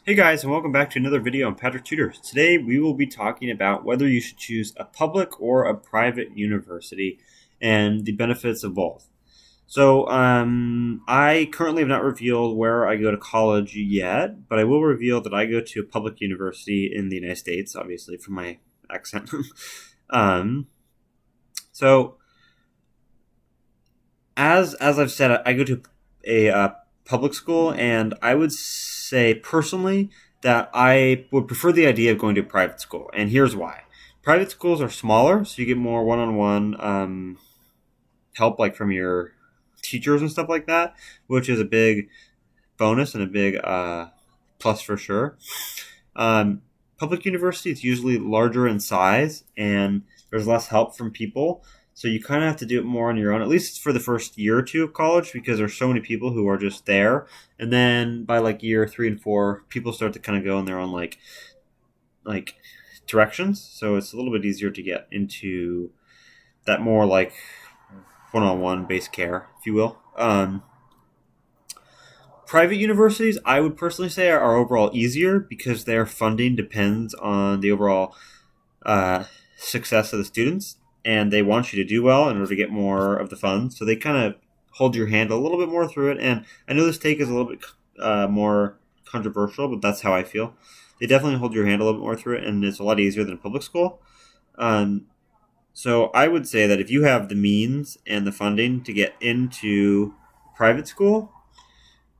Hey guys, and welcome back to another video on Patrick Tutors. Today we will be talking about whether you should choose a public or a private university and the benefits of both. I currently have not revealed where I go to college yet, but I will reveal that I go to a public university in the United States, obviously from my accent. um, so, as I've said, I go to a public school, and I would say personally that I would prefer the idea of going to a private school, and here's why. Private schools are smaller, so you get more one-on-one help, like from your teachers and stuff like that, which is a big bonus and a big plus for sure. Public university is usually larger in size, and there's less help from people. So you kind of have to do it more on your own, at least for the first year or two of college, because there's so many people who are just there. And then by like year 3 and 4, people start to kind of go in their own like directions. So it's a little bit easier to get into that more like one-on-one base care, if you will. Private universities, I would personally say, are overall easier because their funding depends on the overall success of the students, and they want you to do well in order to get more of the funds. So they kind of hold your hand a little bit more through it. And I know this take is a little bit more controversial, but that's how I feel. They definitely hold your hand a little bit more through it, and it's a lot easier than public school. Um, so I would say that if you have the means and the funding to get into private school,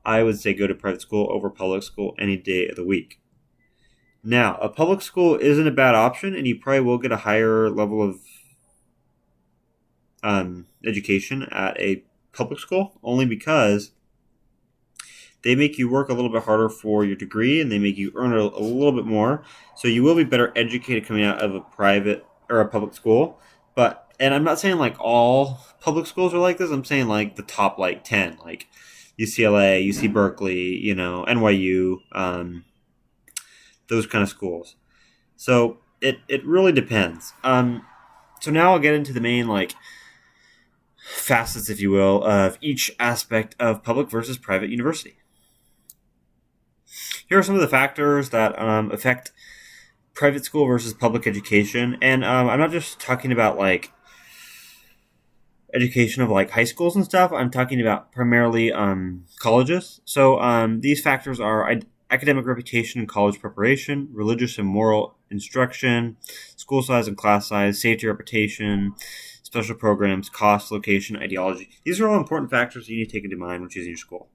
I would say go to private school over public school any day of the week. Now, a public school isn't a bad option, and you probably will get a higher level of education at a public school, only because they make you work a little bit harder for your degree, and they make you earn a little bit more. So you will be better educated coming out of a private or a public school. And I'm not saying like all public schools are like this. I'm saying like the top like 10, like UCLA, UC Berkeley, NYU, those kind of schools. So it really depends. So now I'll get into the main like facets, if you will, of each aspect of public versus private university. Here are some of the factors that affect private school versus public education, and I'm not just talking about like education of like high schools and stuff. I'm talking about primarily colleges. So these factors are academic reputation and college preparation, religious and moral instruction, school size and class size, safety reputation, special programs, cost, location, ideology. These are all important factors you need to take into mind when choosing your school.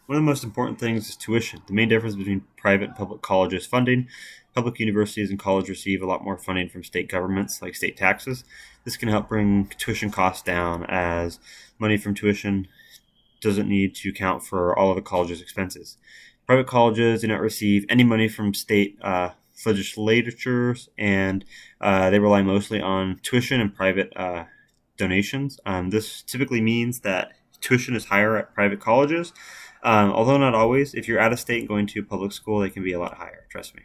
One of the most important things is tuition. The main difference between private and public colleges funding. Public universities and colleges receive a lot more funding from state governments, like state taxes. This can help bring tuition costs down, as money from tuition doesn't need to account for all of the college's expenses. Private colleges do not receive any money from state legislatures, and they rely mostly on tuition and private donations. This typically means that tuition is higher at private colleges, although not always. If you're out of state and going to public school, they can be a lot higher, trust me.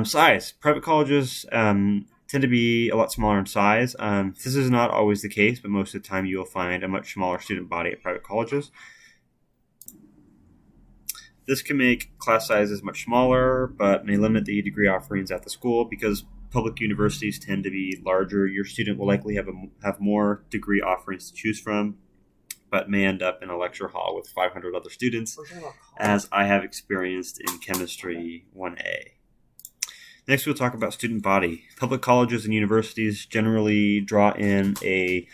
Size. Private colleges tend to be a lot smaller in size. This is not always the case, but most of the time you will find a much smaller student body at private colleges. This can make class sizes much smaller, but may limit the degree offerings at the school. Because public universities tend to be larger, your student will likely have more degree offerings to choose from, but may end up in a lecture hall with 500 other students, as I have experienced in Chemistry 1A. Next, we'll talk about student body. Public colleges and universities generally draw in a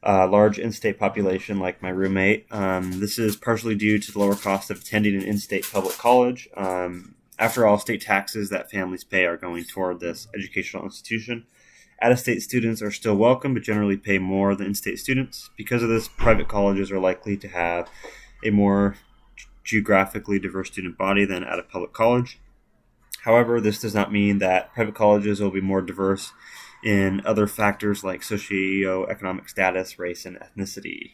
large in-state population, like my roommate. This is partially due to the lower cost of attending an in-state public college. After all, state taxes that families pay are going toward this educational institution. Out-of-state students are still welcome, but generally pay more than in-state students. Because of this, private colleges are likely to have a more geographically diverse student body than at a public college. However, this does not mean that private colleges will be more diverse in other factors like socioeconomic status, race, and ethnicity.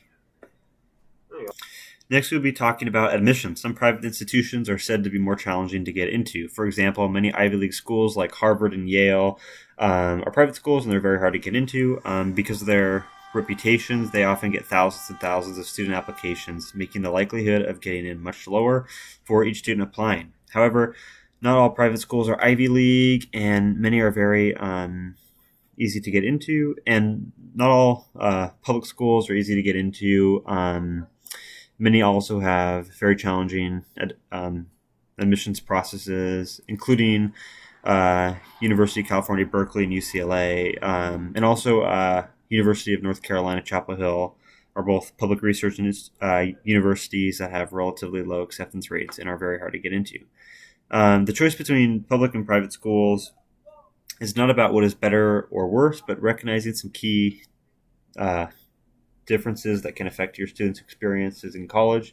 Next, we'll be talking about admissions. Some private institutions are said to be more challenging to get into. For example, many Ivy League schools like Harvard and Yale are private schools, and they're very hard to get into because of their reputations, they often get thousands and thousands of student applications, making the likelihood of getting in much lower for each student applying. However, not all private schools are Ivy League, and many are very easy to get into, and not all public schools are easy to get into. Many also have very challenging admissions processes, including University of California, Berkeley, and UCLA, and also University of North Carolina, Chapel Hill, are both public research universities that have relatively low acceptance rates and are very hard to get into. The choice between public and private schools is not about what is better or worse, but recognizing some key differences that can affect your students' experiences in college.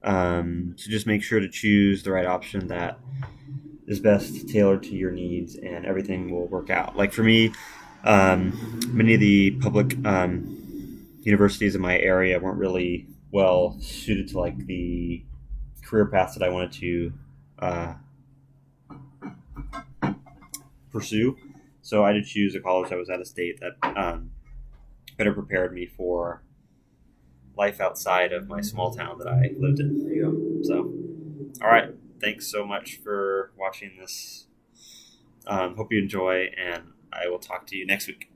So just make sure to choose the right option that is best tailored to your needs, and everything will work out. Like for me, many of the public universities in my area weren't really well suited to like the career paths that I wanted to pursue. So I did choose a college that was out of state that better prepared me for life outside of my small town that I lived in. There you go. So, all right. Thanks so much for watching this. Hope you enjoy, and I will talk to you next week.